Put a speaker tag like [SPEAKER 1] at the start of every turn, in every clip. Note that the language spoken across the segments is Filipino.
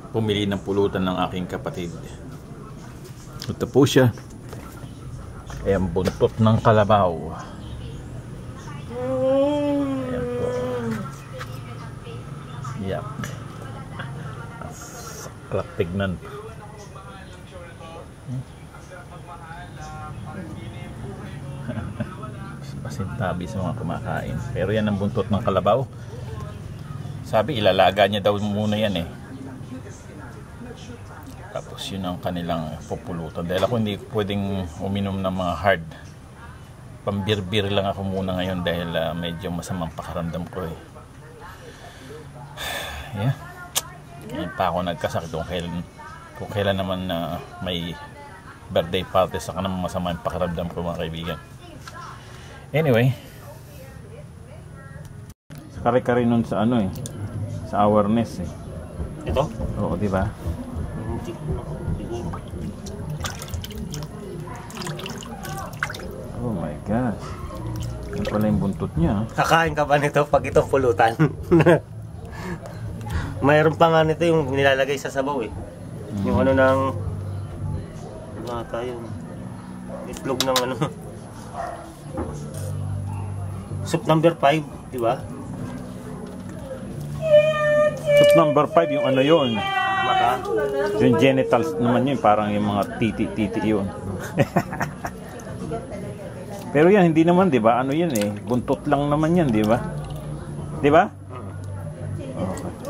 [SPEAKER 1] pumili ng pulutan ng aking kapatid. Ito po siya. Ayan, buntot ng kalabaw. Ayan po. Yak. Saklap tignan. Pasintabi sa mga kumakain. Pero yan ang buntot ng kalabaw. Sabi ilalaga niya daw muna yan eh. Tapos yun ang kanilang pupulutan. Dahil ako hindi pwedeng uminom ng mga hard. Pambirbir lang ako muna ngayon dahil medyo masamang pakaramdam ko eh. Yeah. Ngayon pa ako nagkasakit kung kailan naman may birthday party saka naman masama yung pakaramdam ko mga kaibigan. Anyway. Kare-kare nun sa ano eh. Sa awareness eh.
[SPEAKER 2] Ito?
[SPEAKER 1] Oo, di ba? Oh my gosh. Yan pala yung buntot niya.
[SPEAKER 2] Kakain ka ba nito pag itong pulutan? Mayroon pa nga nito yung nilalagay sa sabaw eh. Yung ano ng tayo. Itlog ng ano. Soup number 5, di ba?
[SPEAKER 1] Soup number 5 yung ano yun.
[SPEAKER 2] Mata.
[SPEAKER 1] Yung genitals naman yun, parang yung mga titi yun. Pero yan, hindi naman, di ba? Ano yan eh? Buntot lang naman yan, di ba? Di ba?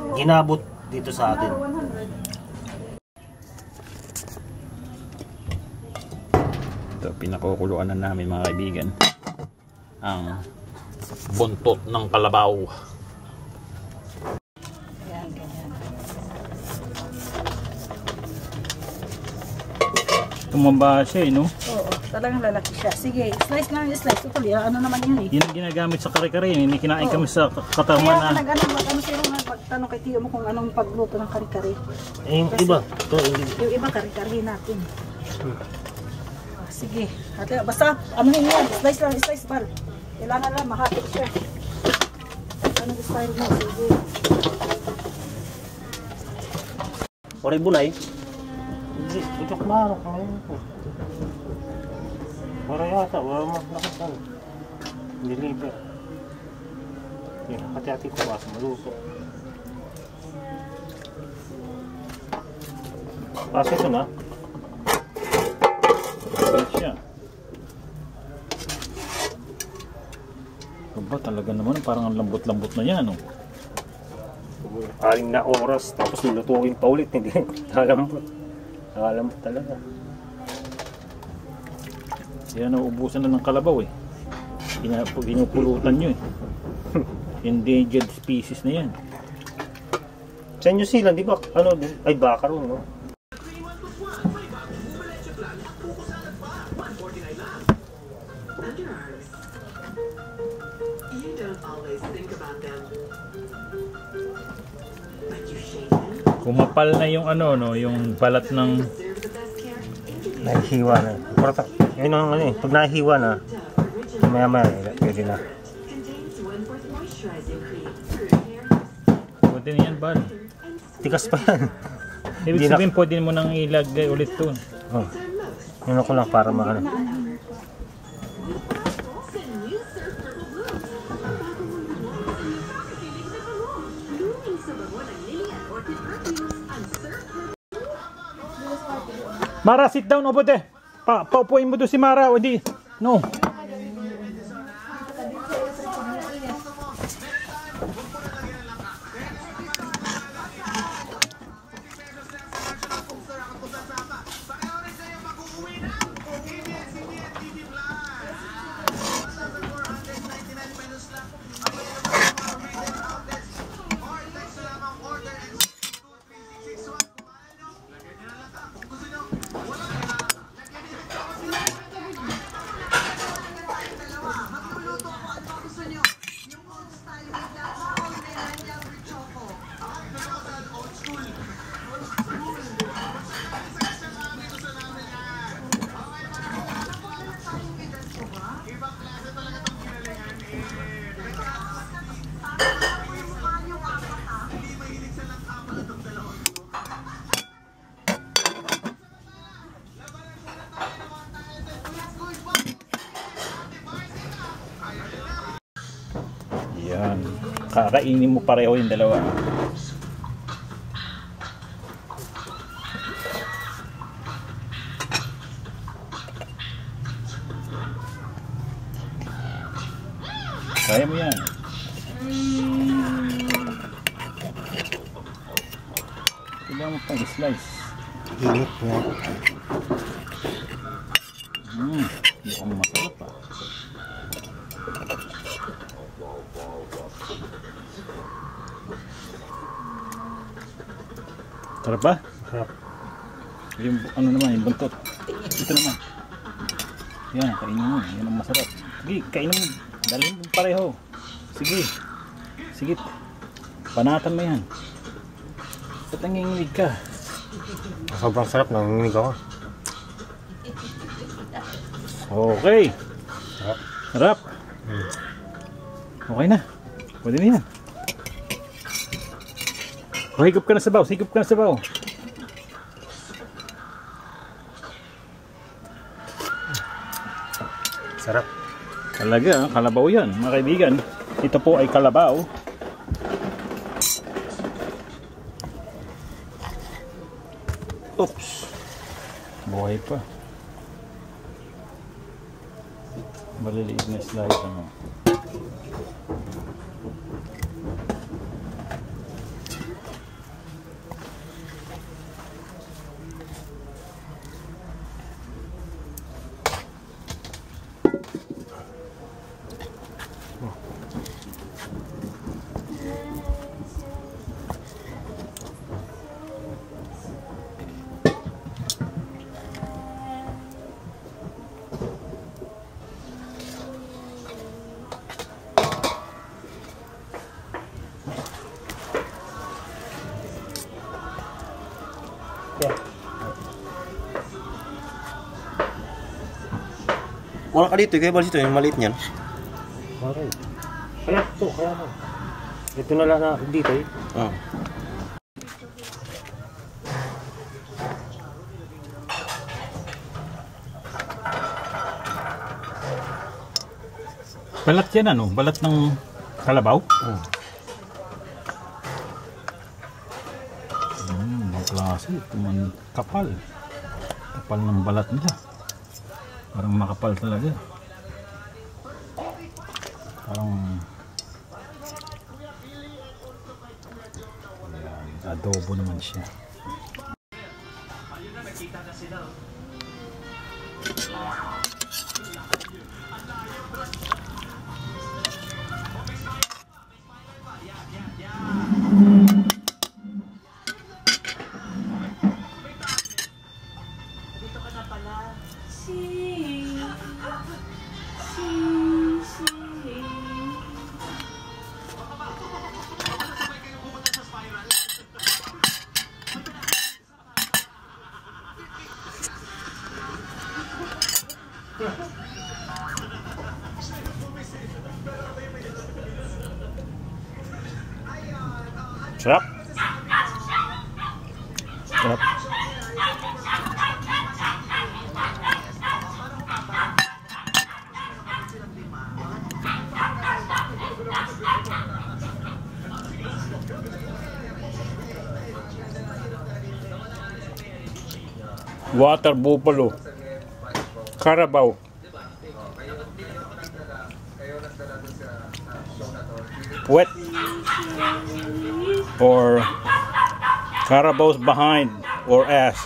[SPEAKER 2] Okay. Inabot dito sa atin.
[SPEAKER 1] Ito, pinakukuluan na namin mga kaibigan. Ang buntot ng kalabaw. Tumamba siya eh, no?
[SPEAKER 3] Oo, talagang lalaki siya. Sige, slice na yung slice. Ito, ano naman yun eh.
[SPEAKER 1] Yan ang ginagamit sa kare-kare. Hindi kinain kami sa katarman na.
[SPEAKER 3] Kaya nag-ano sila magtanong kay Tiyo mo kung anong pagluto ng kare-kare.
[SPEAKER 2] Eh, yung iba. Ito,
[SPEAKER 3] yung iba kare-kare natin. Sige. Ate, basta, ano yun yan? Slice bal. Kailangan lang, mahapit siya. Anong style mo? Sige.
[SPEAKER 2] Oray bunay. Utok maro ka ngayon po. Wala yata, wala makakasan. Deliver. Hati-hati ko basta maluto. Pasok ito na.
[SPEAKER 1] Siya. Aba, talaga naman parang ang lambot-lambot na yan, no?
[SPEAKER 2] 6 na oras tapos nilutuin pa ulit, hindi nakalambot. Nakalambot talaga.
[SPEAKER 1] Yan, nauubusan na ng kalabaw eh. Pinupulutan nyo eh. Endangered species na yan.
[SPEAKER 2] Sa New Zealand, di ba? Ano, ay baka ron, no?
[SPEAKER 1] Kumapal na yung ano, no, yung balat ng
[SPEAKER 2] Nahihiwa na. Yun ang ano eh, pag nahihiwa na, maya-maya, pwede na.
[SPEAKER 1] Pwede na yan, Bal.
[SPEAKER 2] Tikas pa yan.
[SPEAKER 1] Ibig sabihin, pwede mo nang ilagay ulit to.
[SPEAKER 2] Oh. Yun ako lang para maano.
[SPEAKER 1] Mara, sit down over there. Paupuin mo doon si Mara. O di, no. Kakainin mo pareho yung dalawa. Kaya mo yan. Kailangan mo pang slice.
[SPEAKER 2] Init nga.
[SPEAKER 1] Mukhang masarap ah. Sarap ba?
[SPEAKER 2] Sarap.
[SPEAKER 1] Yung ano naman, yung buntot. Ito naman. Yan, kainin mo. Yan ang masarap. Sige, kainin mo. Dalhin mo pareho. Sige. Sige. Panatan mo yan. Ba't nanginginig ka?
[SPEAKER 2] Sobrang sarap, nanginginig ako.
[SPEAKER 1] Okay.
[SPEAKER 2] Sarap.
[SPEAKER 1] Sarap. Okay na. Pwede na yan. O, higop ka na sa baw. Higop ka na sa baw.
[SPEAKER 2] Sarap.
[SPEAKER 1] Talaga, kalabaw yan, mga kaibigan. Ito po ay kalabaw. Oops. Buhay pa. Maliliit na slice ano.
[SPEAKER 2] Yeah.
[SPEAKER 4] Wala ka dito, kaya ba dito yung maliit niyan?
[SPEAKER 2] Okay. Kaya ito, kaya mo. Ito na lang na dito eh.
[SPEAKER 4] Oo.
[SPEAKER 1] Balat yan ano? Balat ng kalabaw? Ang klase. Ito man kapal. Kapal ng balat nila. Parang makapal talaga. Parang adobo naman siya. Sarap. Sarap. Water buffalo. Carabao. Wet. Or Carabao's behind or ass.